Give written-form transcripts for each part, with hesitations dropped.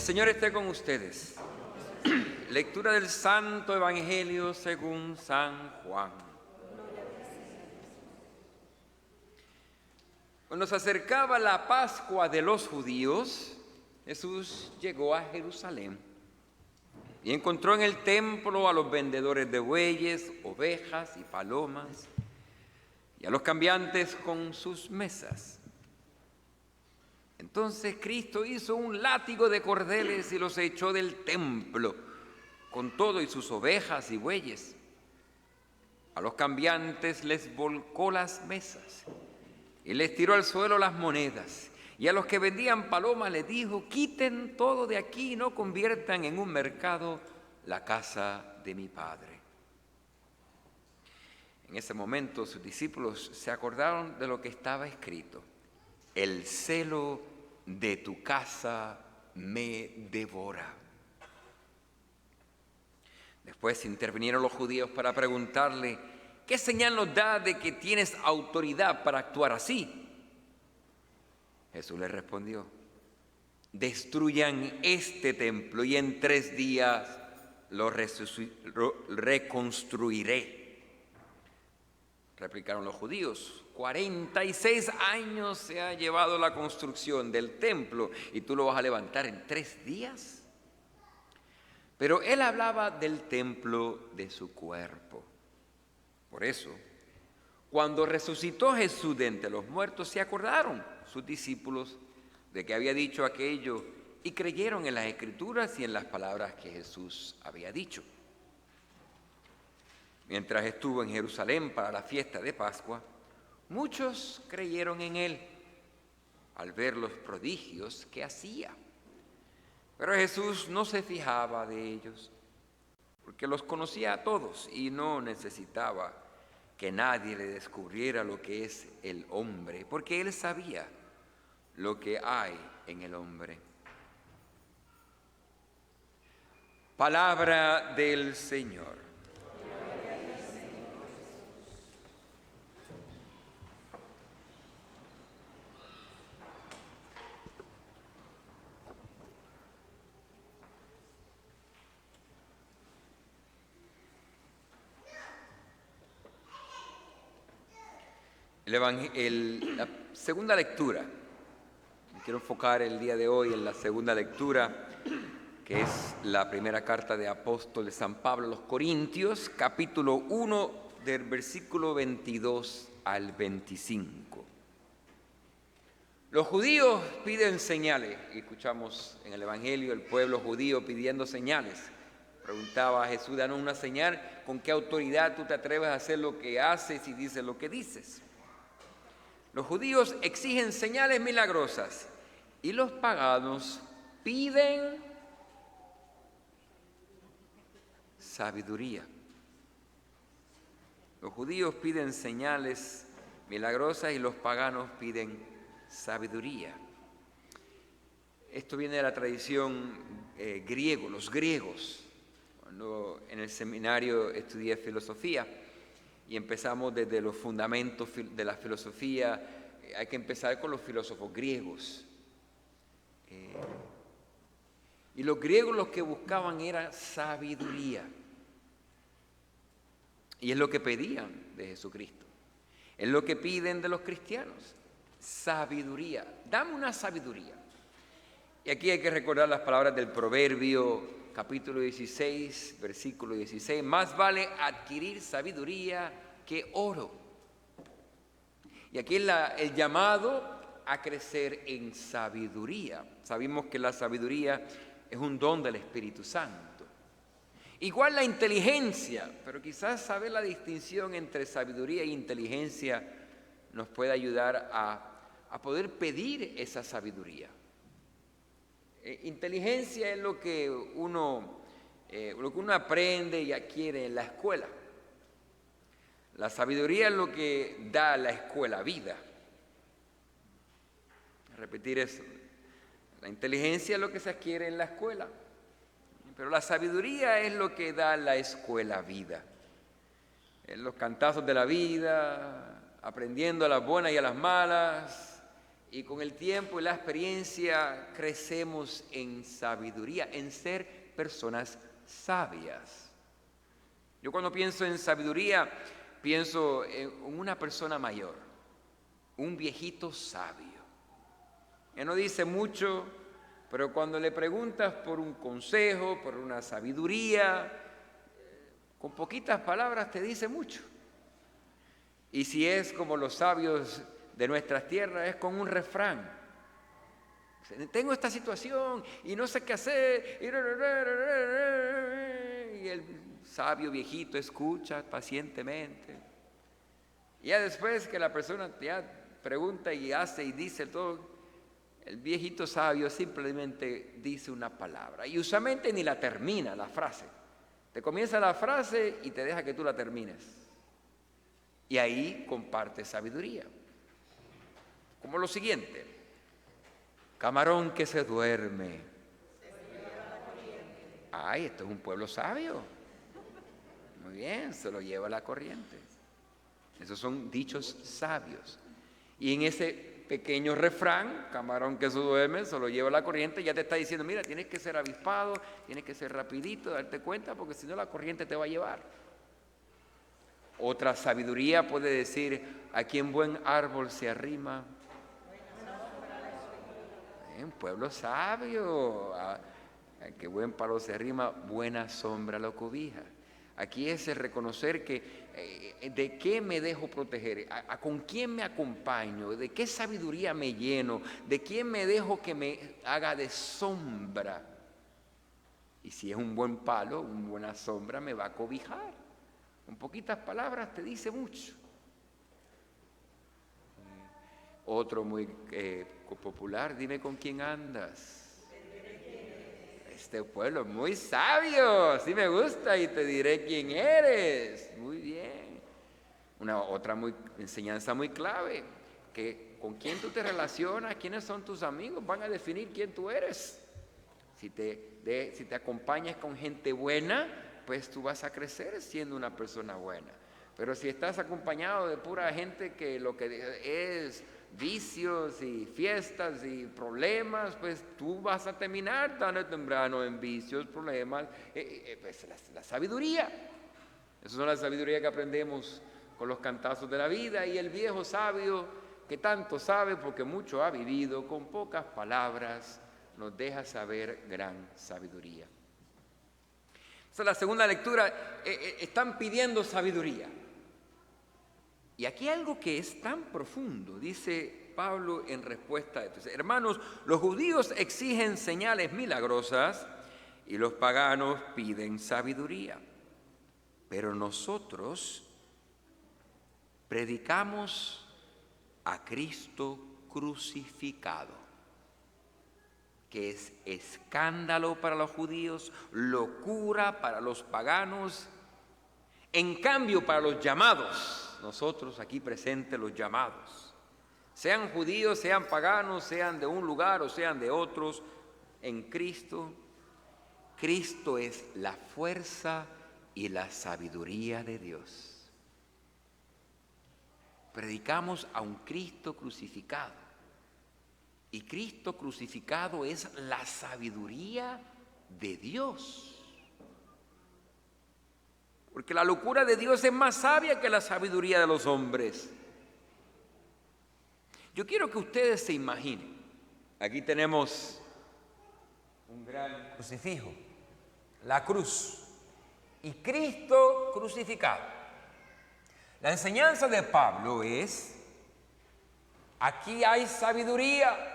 Señor esté con ustedes. Lectura del Santo Evangelio según San Juan. Cuando se acercaba la Pascua de los judíos, Jesús llegó a Jerusalén y encontró en el templo a los vendedores de bueyes, ovejas y palomas y a los cambiantes con sus mesas. Entonces Cristo hizo un látigo de cordeles y los echó del templo, con todo y sus ovejas y bueyes. A los cambiantes les volcó las mesas y les tiró al suelo las monedas. Y a los que vendían palomas les dijo: quiten todo de aquí y no conviertan en un mercado la casa de mi Padre. En ese momento sus discípulos se acordaron de lo que estaba escrito: el celo de tu casa me devora. Después intervinieron los judíos para preguntarle: ¿qué señal nos da de que tienes autoridad para actuar así? Jesús les respondió: destruyan este templo y en 3 días lo reconstruiré. Replicaron los judíos: 46 años se ha llevado la construcción del templo y tú lo vas a levantar en 3 días. Pero él hablaba del templo de su cuerpo. Por eso, cuando resucitó Jesús de entre los muertos, se acordaron sus discípulos de que había dicho aquello y creyeron en las Escrituras y en las palabras que Jesús había dicho. Mientras estuvo en Jerusalén para la fiesta de Pascua, muchos creyeron en él al ver los prodigios que hacía. Pero Jesús no se fijaba de ellos, porque los conocía a todos y no necesitaba que nadie le descubriera lo que es el hombre, porque él sabía lo que hay en el hombre. Palabra del Señor. La segunda lectura. Quiero enfocar el día de hoy en la segunda lectura, que es la primera carta de apóstol de San Pablo a los Corintios, capítulo 1, del versículo 22 al 25. Los judíos piden señales, y escuchamos en el Evangelio el pueblo judío pidiendo señales. Preguntaba a Jesús: danos una señal, ¿con qué autoridad tú te atreves a hacer lo que haces y dices lo que dices? Los judíos exigen señales milagrosas y los paganos piden sabiduría. Los judíos piden señales milagrosas y los paganos piden sabiduría. Esto viene de la tradición griego, los griegos. Cuando en el seminario estudié filosofía y empezamos desde los fundamentos de la filosofía, hay que empezar con los filósofos griegos. Y los griegos lo que buscaban era sabiduría. Y es lo que pedían de Jesucristo. Es lo que piden de los cristianos. Sabiduría. Dame una sabiduría. Y aquí hay que recordar las palabras del Proverbio, capítulo 16, versículo 16. Más vale adquirir sabiduría que oro. Y aquí es el llamado a crecer en sabiduría. Sabemos que la sabiduría es un don del Espíritu Santo. Igual la inteligencia, pero quizás saber la distinción entre sabiduría e inteligencia nos puede ayudar a poder pedir esa sabiduría. Inteligencia es lo que uno aprende y adquiere en la escuela. La sabiduría es lo que da la escuela vida. Repetir eso. La inteligencia es lo que se adquiere en la escuela, pero la sabiduría es lo que da la escuela vida. En los cantazos de la vida, aprendiendo a las buenas y a las malas, y con el tiempo y la experiencia crecemos en sabiduría, en ser personas sabias. Yo cuando pienso en sabiduría, pienso en una persona mayor, un viejito sabio. Él no dice mucho, pero cuando le preguntas por un consejo, por una sabiduría, con poquitas palabras te dice mucho. Y si es como los sabios de nuestras tierras, es con un refrán. Tengo esta situación y no sé qué hacer. Y el sabio viejito escucha pacientemente. Y ya después que la persona ya pregunta y hace y dice todo, el viejito sabio simplemente dice una palabra. Y usualmente ni la termina la frase. Te comienza la frase y te deja que tú la termines. Y ahí comparte sabiduría. Como lo siguiente: camarón que se duerme. Ay, esto es un pueblo sabio. Muy bien, se lo lleva la corriente. Esos son dichos sabios. Y en ese pequeño refrán, camarón que se duerme, se lo lleva la corriente, ya te está diciendo, mira, tienes que ser avispado, tienes que ser rapidito, darte cuenta, porque si no la corriente te va a llevar. Otra sabiduría puede decir, a quien buen árbol se arrima. Un pueblo sabio, a que buen palo se arrima, buena sombra lo cobija. Aquí es el reconocer que de qué me dejo proteger, con quién me acompaño, de qué sabiduría me lleno, de quién me dejo que me haga de sombra. Y si es un buen palo, una buena sombra me va a cobijar. Con poquitas palabras te dice mucho. Otro muy popular, dime con quién andas. Este pueblo es muy sabio, sí me gusta y te diré quién eres. Muy bien. Otra enseñanza muy clave, que con quién tú te relacionas, quiénes son tus amigos, van a definir quién tú eres. Si te acompañas con gente buena, pues tú vas a crecer siendo una persona buena. Pero si estás acompañado de pura gente que lo que es vicios y fiestas y problemas, pues tú vas a terminar tarde o temprano en vicios, problemas, pues la sabiduría. Esa es la sabiduría que aprendemos con los cantazos de la vida, y el viejo sabio que tanto sabe porque mucho ha vivido, con pocas palabras nos deja saber gran sabiduría. Esa es la segunda lectura. Están pidiendo sabiduría. Y aquí hay algo que es tan profundo, dice Pablo en respuesta a esto. Hermanos, los judíos exigen señales milagrosas y los paganos piden sabiduría. Pero nosotros predicamos a Cristo crucificado, que es escándalo para los judíos, locura para los paganos. En cambio, para los llamados, nosotros aquí presentes los llamados, sean judíos, sean paganos, sean de un lugar o sean de otros, en Cristo, Cristo es la fuerza y la sabiduría de Dios. Predicamos a un Cristo crucificado. Y Cristo crucificado es la sabiduría de Dios. Porque la locura de Dios es más sabia que la sabiduría de los hombres. Yo quiero que ustedes se imaginen. Aquí tenemos un gran crucifijo, la cruz, y Cristo crucificado. La enseñanza de Pablo es, aquí hay sabiduría.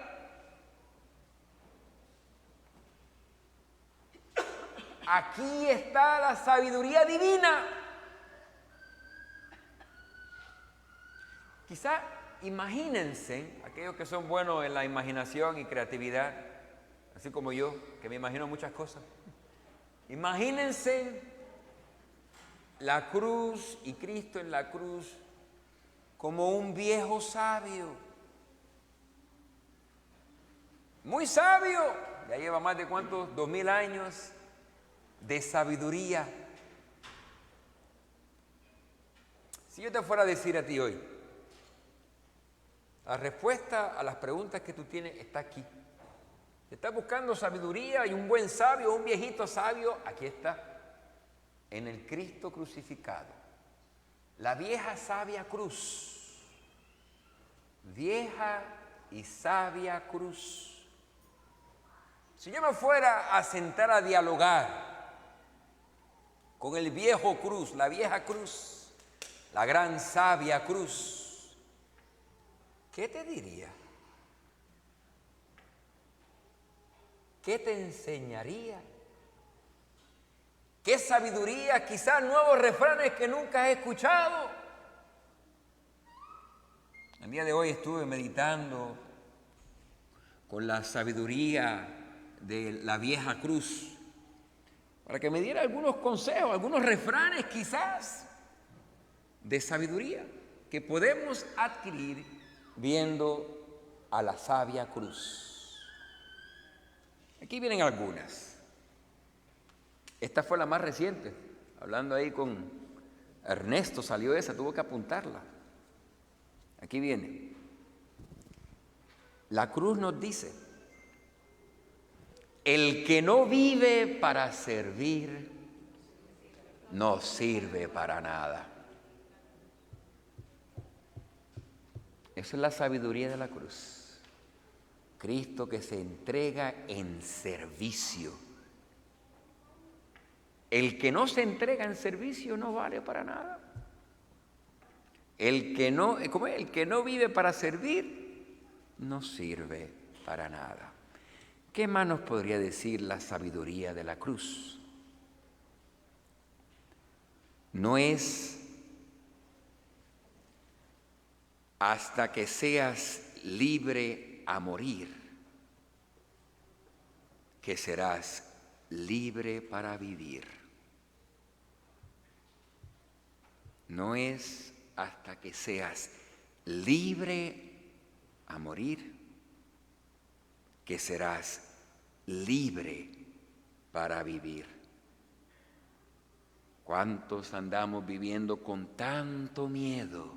Aquí está la sabiduría divina. Quizá imagínense, aquellos que son buenos en la imaginación y creatividad, así como yo, que me imagino muchas cosas. Imagínense la cruz y Cristo en la cruz como un viejo sabio. Muy sabio, ya lleva más de ¿cuántos? 2000 años de sabiduría. Si yo te fuera a decir a ti hoy, La respuesta a las preguntas que tú tienes está aquí. Si estás buscando sabiduría y un buen sabio, un viejito sabio, aquí está, en el Cristo crucificado. La vieja sabia cruz. Vieja y sabia cruz. Si yo me fuera a sentar a dialogar con el viejo cruz, la vieja cruz, la gran sabia cruz, ¿qué te diría? ¿Qué te enseñaría? ¿Qué sabiduría? Quizás nuevos refranes que nunca has escuchado. El día de hoy estuve meditando con la sabiduría de la vieja cruz para que me diera algunos consejos, algunos refranes quizás de sabiduría que podemos adquirir viendo a la sabia cruz. Aquí vienen algunas. Esta fue la más reciente. Hablando ahí con Ernesto salió esa, tuvo que apuntarla. Aquí viene. La cruz nos dice: el que no vive para servir, no sirve para nada. Esa es la sabiduría de la cruz. Cristo que se entrega en servicio. El que no se entrega en servicio no vale para nada. El que no vive para servir no sirve para nada. ¿Qué más nos podría decir la sabiduría de la cruz? No es hasta que seas libre a morir que serás libre para vivir. No es hasta que seas libre a morir que serás libre para vivir. ¿Cuántos andamos viviendo con tanto miedo?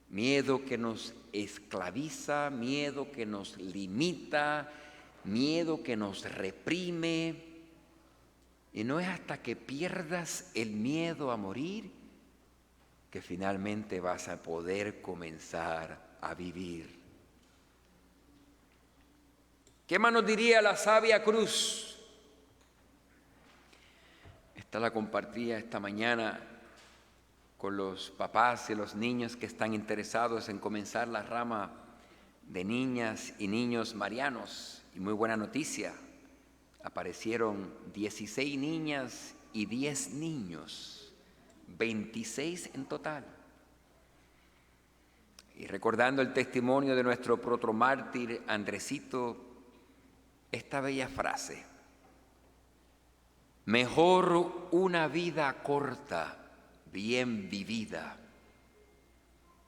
Miedo que nos esclaviza, miedo que nos limita, miedo que nos reprime. Y no es hasta que pierdas el miedo a morir que finalmente vas a poder comenzar a vivir. ¿Qué más nos diría la sabia cruz? Esta la compartía esta mañana con los papás y los niños que están interesados en comenzar la rama de niñas y niños marianos. Y muy buena noticia, aparecieron 16 niñas y 10 niños, 26 en total. Y recordando el testimonio de nuestro protomártir Andresito, esta bella frase: mejor una vida corta, bien vivida,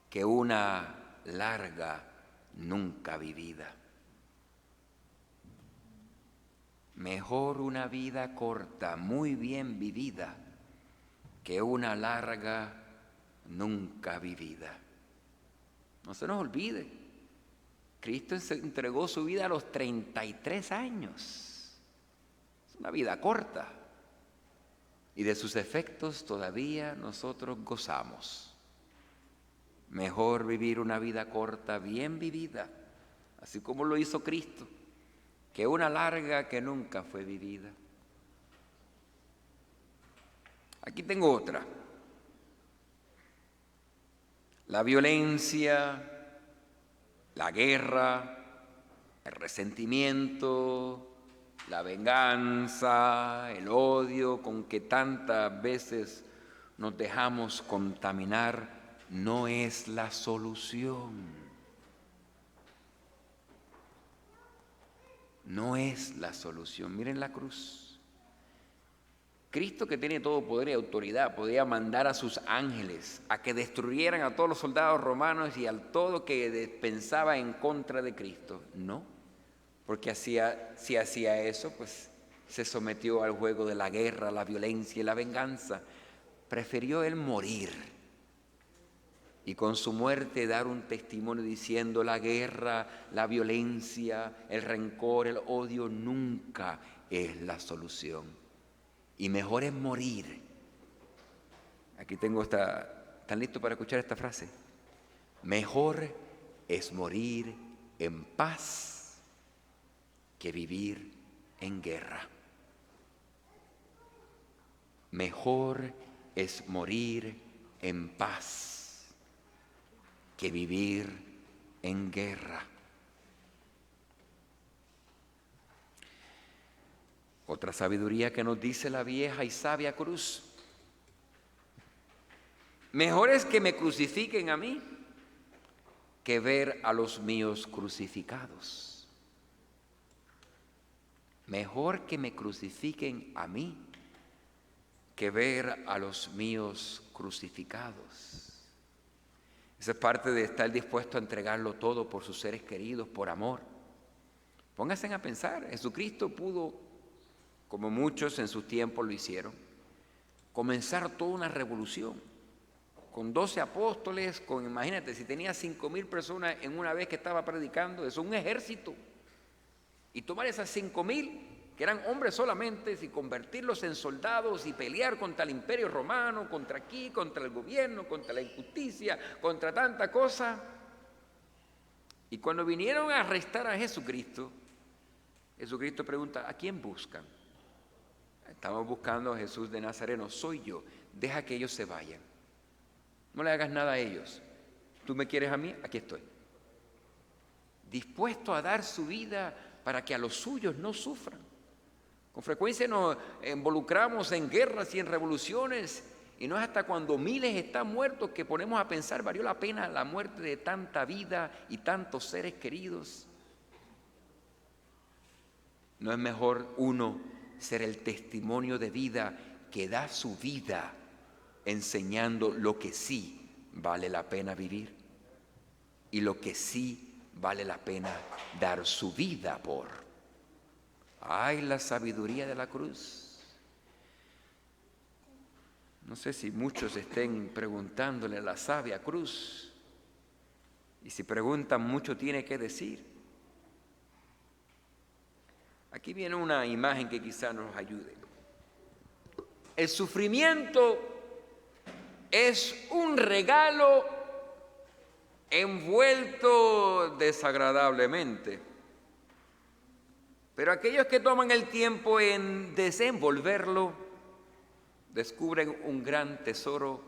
que una larga, nunca vivida. Mejor una vida corta, muy bien vivida, que una larga, nunca vivida. No se nos olvide, Cristo se entregó su vida a los 33 años. Es una vida corta. Y de sus efectos todavía nosotros gozamos. Mejor vivir una vida corta, bien vivida, así como lo hizo Cristo, que una larga que nunca fue vivida. Aquí tengo otra. La violencia, la guerra, el resentimiento, la venganza, el odio con que tantas veces nos dejamos contaminar, no es la solución. No es la solución. Miren la cruz. Cristo, que tiene todo poder y autoridad, podía mandar a sus ángeles a que destruyeran a todos los soldados romanos y al todo que pensaba en contra de Cristo. No, porque si hacía eso, pues se sometió al juego de la guerra, la violencia y la venganza. Prefirió él morir y con su muerte dar un testimonio diciendo: la guerra, la violencia, el rencor, el odio nunca es la solución. Y mejor es morir. Aquí tengo ¿están listos para escuchar esta frase? Mejor es morir en paz que vivir en guerra. Mejor es morir en paz que vivir en guerra. Otra sabiduría que nos dice la vieja y sabia cruz: mejor es que me crucifiquen a mí que ver a los míos crucificados. Mejor que me crucifiquen a mí que ver a los míos crucificados. Esa es parte de estar dispuesto a entregarlo todo por sus seres queridos, por amor. Pónganse a pensar, Jesucristo pudo, como muchos en sus tiempos lo hicieron, comenzar toda una revolución. Con 12 apóstoles, imagínate, si tenía 5,000 personas en una vez que estaba predicando, eso es un ejército. Y tomar esas 5,000, que eran hombres solamente, y convertirlos en soldados y pelear contra el imperio romano, contra aquí, contra el gobierno, contra la injusticia, contra tanta cosa. Y cuando vinieron a arrestar a Jesucristo, Jesucristo pregunta: ¿a quién buscan? Estamos buscando a Jesús de Nazareno. Soy yo, deja que ellos se vayan. No le hagas nada a ellos. ¿Tú me quieres a mí? Aquí estoy. Dispuesto a dar su vida para que a los suyos no sufran. Con frecuencia nos involucramos en guerras y en revoluciones, y no es hasta cuando miles están muertos que ponemos a pensar: ¿valió la pena la muerte de tanta vida y tantos seres queridos? ¿No es mejor uno ser el testimonio de vida que da su vida enseñando lo que sí vale la pena vivir y lo que sí vale la pena dar su vida por? ¡Ay, la sabiduría de la cruz! No sé si muchos estén preguntándole a la sabia cruz, y si preguntan, mucho tiene que decir. Aquí viene una imagen que quizá nos ayude. El sufrimiento es un regalo envuelto desagradablemente, pero aquellos que toman el tiempo en desenvolverlo descubren un gran tesoro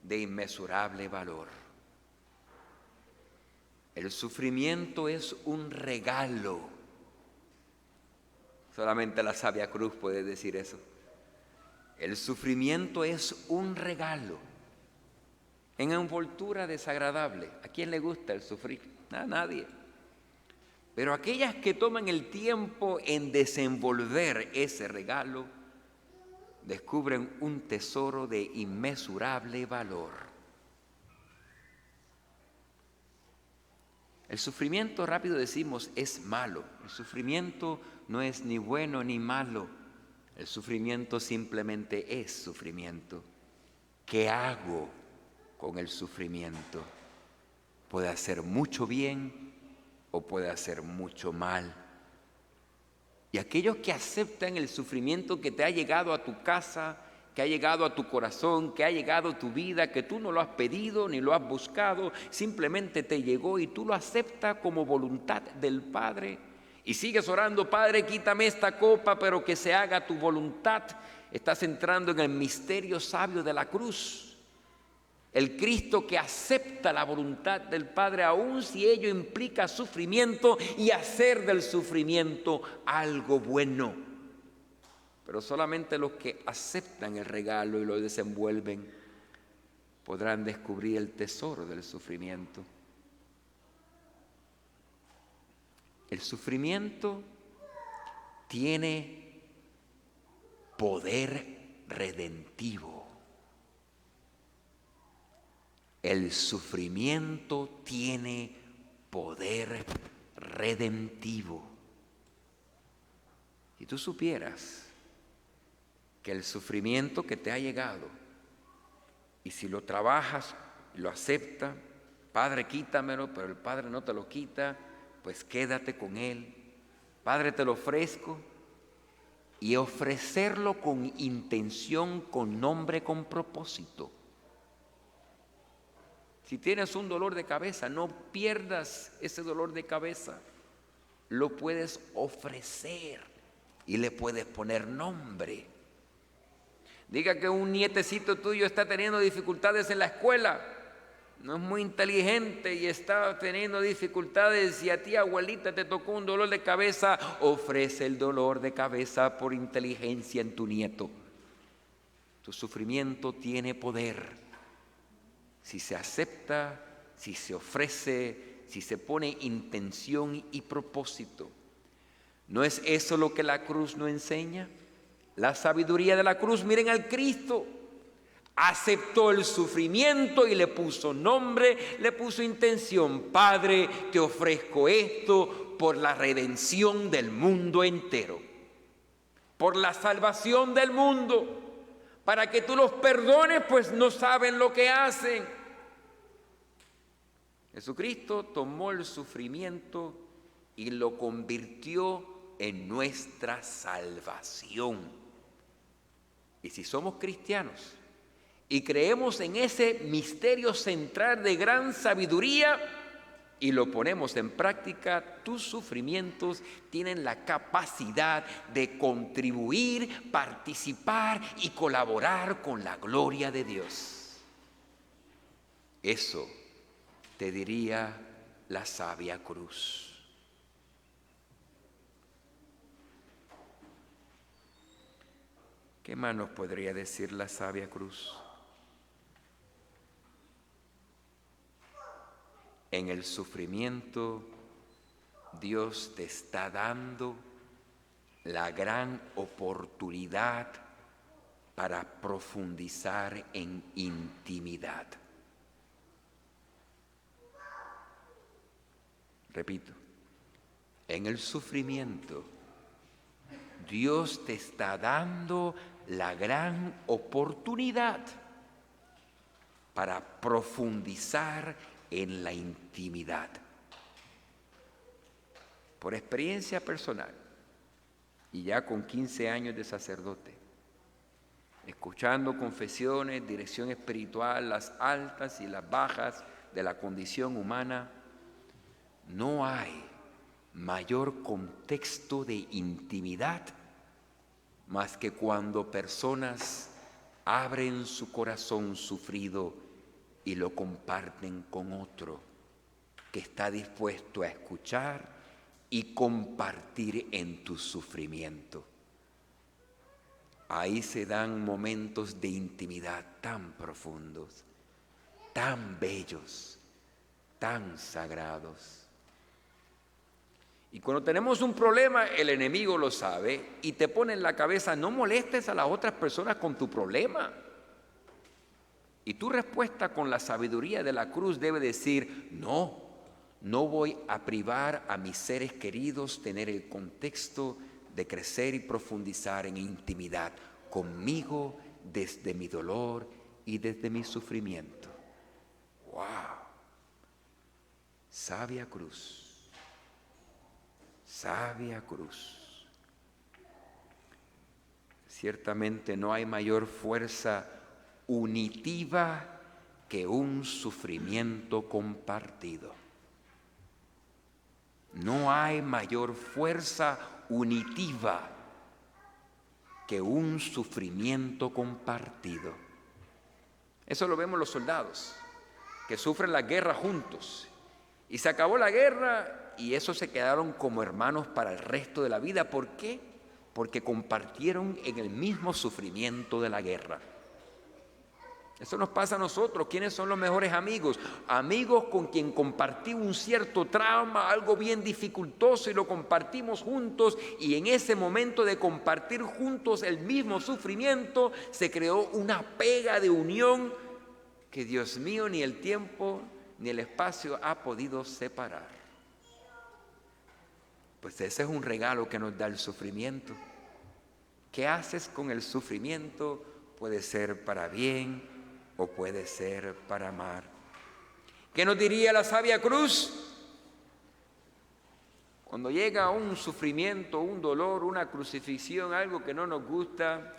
de inmesurable valor. El sufrimiento es un regalo. Solamente la sabia cruz puede decir eso. El sufrimiento es un regalo en envoltura desagradable. ¿A quién le gusta el sufrir? A nadie. Pero aquellas que toman el tiempo en desenvolver ese regalo descubren un tesoro de inmesurable valor. El sufrimiento, rápido decimos, es malo. El sufrimiento no es ni bueno ni malo. El sufrimiento simplemente es sufrimiento. ¿Qué hago con el sufrimiento? Puede hacer mucho bien o puede hacer mucho mal. Y aquellos que aceptan el sufrimiento que te ha llegado a tu casa, que ha llegado a tu corazón, que ha llegado a tu vida, que tú no lo has pedido ni lo has buscado, simplemente te llegó y tú lo aceptas como voluntad del Padre, y sigues orando: Padre, quítame esta copa, pero que se haga tu voluntad. Estás entrando en el misterio sabio de la cruz. El Cristo que acepta la voluntad del Padre, aun si ello implica sufrimiento, y hacer del sufrimiento algo bueno. Pero solamente los que aceptan el regalo y lo desenvuelven podrán descubrir el tesoro del sufrimiento. El sufrimiento tiene poder redentivo. El sufrimiento tiene poder redentivo. Si tú supieras que el sufrimiento que te ha llegado, y si lo trabajas lo acepta. Padre, quítamelo, pero el Padre no te lo quita, pues quédate con Él. Padre, te lo ofrezco. Y ofrecerlo con intención, con nombre, con propósito. Si tienes un dolor de cabeza, no pierdas ese dolor de cabeza. Lo puedes ofrecer y le puedes poner nombre. Diga que un nietecito tuyo está teniendo dificultades en la escuela, no es muy inteligente y está teniendo dificultades, y a ti, abuelita, te tocó un dolor de cabeza. Ofrece el dolor de cabeza por inteligencia en tu nieto. Tu sufrimiento tiene poder. Si se acepta, si se ofrece, si se pone intención y propósito. ¿No es eso lo que la cruz nos enseña? La sabiduría de la cruz. Miren al Cristo. Aceptó el sufrimiento y le puso nombre, le puso intención. Padre, te ofrezco esto por la redención del mundo entero, por la salvación del mundo, para que tú los perdones, pues no saben lo que hacen. Jesucristo tomó el sufrimiento y lo convirtió en nuestra salvación. Y si somos cristianos y creemos en ese misterio central de gran sabiduría y lo ponemos en práctica, tus sufrimientos tienen la capacidad de contribuir, participar y colaborar con la gloria de Dios. Eso te diría la sabia cruz. ¿Qué más nos podría decir la sabia cruz? En el sufrimiento, Dios te está dando la gran oportunidad para profundizar en intimidad. Repito, en el sufrimiento, Dios te está dando la gran oportunidad para profundizar en la intimidad. Por experiencia personal, y ya con 15 años de sacerdote, escuchando confesiones, dirección espiritual, las altas y las bajas de la condición humana, no hay mayor contexto de intimidad más que cuando personas abren su corazón sufrido y lo comparten con otro que está dispuesto a escuchar y compartir en tu sufrimiento. Ahí se dan momentos de intimidad tan profundos, tan bellos, tan sagrados. Y cuando tenemos un problema, el enemigo lo sabe y te pone en la cabeza: no molestes a las otras personas con tu problema. Y tu respuesta con la sabiduría de la cruz debe decir: no voy a privar a mis seres queridos tener el contexto de crecer y profundizar en intimidad conmigo desde mi dolor y desde mi sufrimiento. ¡Wow! Sabia cruz. Sabia cruz. Ciertamente no hay mayor fuerza unitiva que un sufrimiento compartido. No hay mayor fuerza unitiva que un sufrimiento compartido. Eso lo vemos los soldados que sufren la guerra juntos. Y se acabó la guerra y esos se quedaron como hermanos para el resto de la vida. ¿Por qué? Porque compartieron en el mismo sufrimiento de la guerra. Eso nos pasa a nosotros. ¿Quiénes son los mejores amigos? Amigos con quien compartí un cierto trauma, algo bien dificultoso, y lo compartimos juntos, y en ese momento de compartir juntos el mismo sufrimiento se creó una pega de unión que, Dios mío, ni el tiempo ni el espacio ha podido separar. Pues ese es un regalo que nos da el sufrimiento. ¿Qué haces con el sufrimiento? Puede ser para bien o puede ser para mal. ¿Qué nos diría la sabia cruz? Cuando llega un sufrimiento, un dolor, una crucifixión, algo que no nos gusta,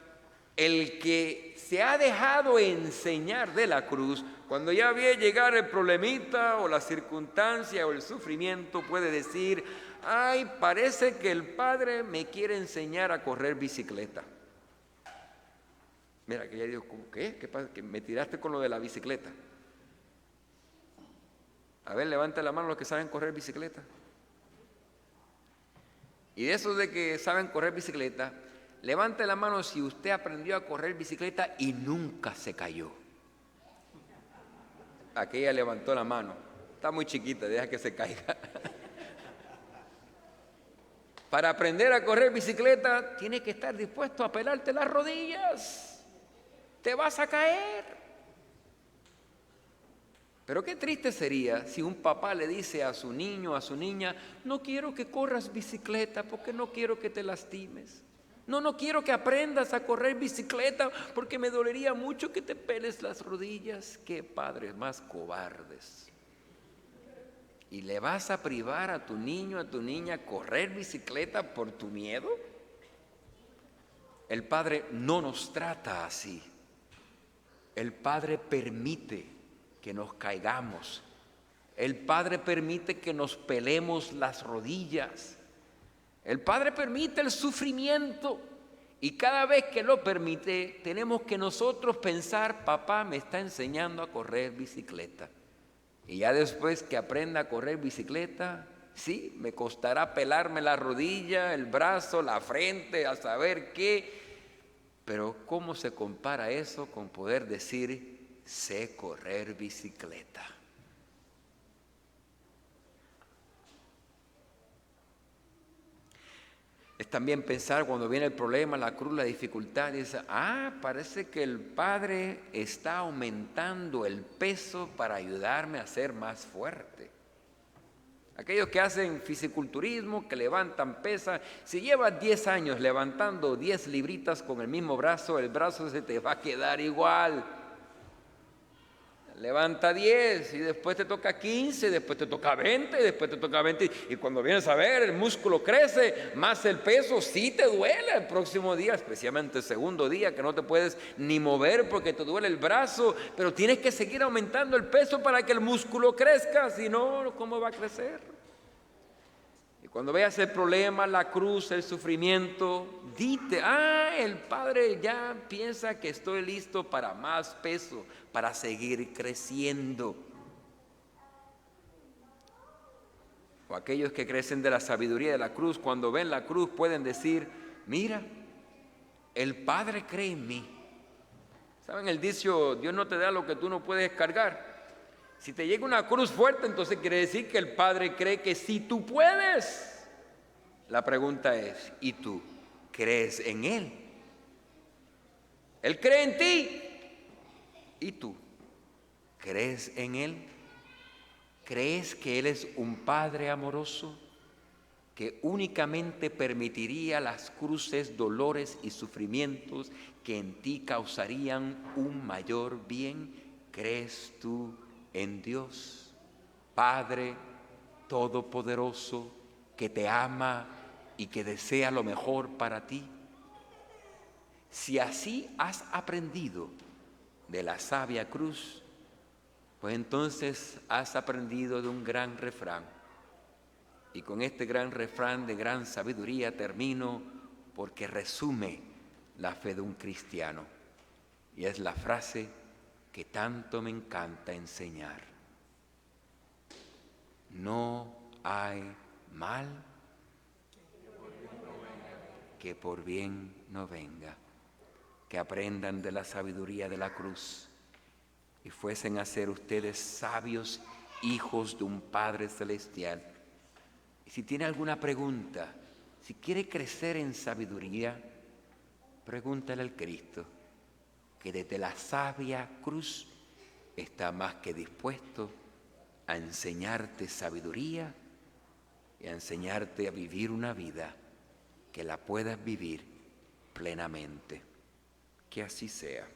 el que se ha dejado enseñar de la cruz, cuando ya ve llegar el problemita o la circunstancia o el sufrimiento, puede decir: ay, parece que el Padre me quiere enseñar a correr bicicleta. Mira, que ya digo, ¿qué? ¿Qué pasa? Que me tiraste con lo de la bicicleta. A ver, levanta la mano los que saben correr bicicleta. Y de esos de que saben correr bicicleta, levante la mano si usted aprendió a correr bicicleta y nunca se cayó. Aquella levantó la mano. Está muy chiquita, deja que se caiga. Para aprender a correr bicicleta, tiene que estar dispuesto a pelarte las rodillas. Te vas a caer. Pero qué triste sería si un papá le dice a su niño, a su niña: no quiero que corras bicicleta porque no quiero que te lastimes. No quiero que aprendas a correr bicicleta porque me dolería mucho que te peles las rodillas. Qué padres más cobardes. ¿Y le vas a privar a tu niño, a tu niña, correr bicicleta por tu miedo? El Padre no nos trata así. El Padre permite que nos caigamos. El Padre permite que nos pelemos las rodillas. El Padre permite el sufrimiento. Y cada vez que lo permite, tenemos que nosotros pensar: papá me está enseñando a correr bicicleta. Y ya después que aprenda a correr bicicleta, sí, me costará pelarme la rodilla, el brazo, la frente, a saber qué. Pero ¿cómo se compara eso con poder decir: sé correr bicicleta? Es también pensar cuando viene el problema, la cruz, la dificultad, y dice: parece que el Padre está aumentando el peso para ayudarme a ser más fuerte. Aquellos que hacen fisiculturismo, que levantan pesas, si llevas 10 años levantando 10 libritas con el mismo brazo, el brazo se te va a quedar igual. Levanta 10 y después te toca 15, después te toca 20, después te toca 20. Y cuando vienes a ver, el músculo crece, más el peso, sí te duele el próximo día, especialmente el segundo día, que no te puedes ni mover porque te duele el brazo, pero tienes que seguir aumentando el peso para que el músculo crezca, si no, ¿cómo va a crecer? Y cuando veas el problema, la cruz, el sufrimiento, dite: el Padre ya piensa que estoy listo para más peso, para seguir creciendo. O aquellos que crecen de la sabiduría de la cruz, cuando ven la cruz pueden decir: mira, el Padre cree en mí. ¿Saben el dicho: Dios no te da lo que tú no puedes cargar? Si te llega una cruz fuerte, entonces quiere decir que el Padre cree que sí tú puedes. La pregunta es: ¿y tú crees en Él? Él cree en ti. ¿Y tú crees en Él? ¿Crees que Él es un Padre amoroso que únicamente permitiría las cruces, dolores y sufrimientos que en ti causarían un mayor bien? ¿Crees tú en Dios, Padre Todopoderoso, que te ama y que desea lo mejor para ti? Si así has aprendido de la sabia cruz, pues entonces has aprendido de un gran refrán. Y con este gran refrán de gran sabiduría termino, porque resume la fe de un cristiano. Y es la frase que tanto me encanta enseñar: no hay mal que por bien no venga. Que aprendan de la sabiduría de la cruz y fuesen a ser ustedes sabios hijos de un Padre celestial. Y si tiene alguna pregunta, si quiere crecer en sabiduría, pregúntale al Cristo, que desde la sabia cruz está más que dispuesto a enseñarte sabiduría y a enseñarte a vivir una vida que la puedas vivir plenamente. Que así sea.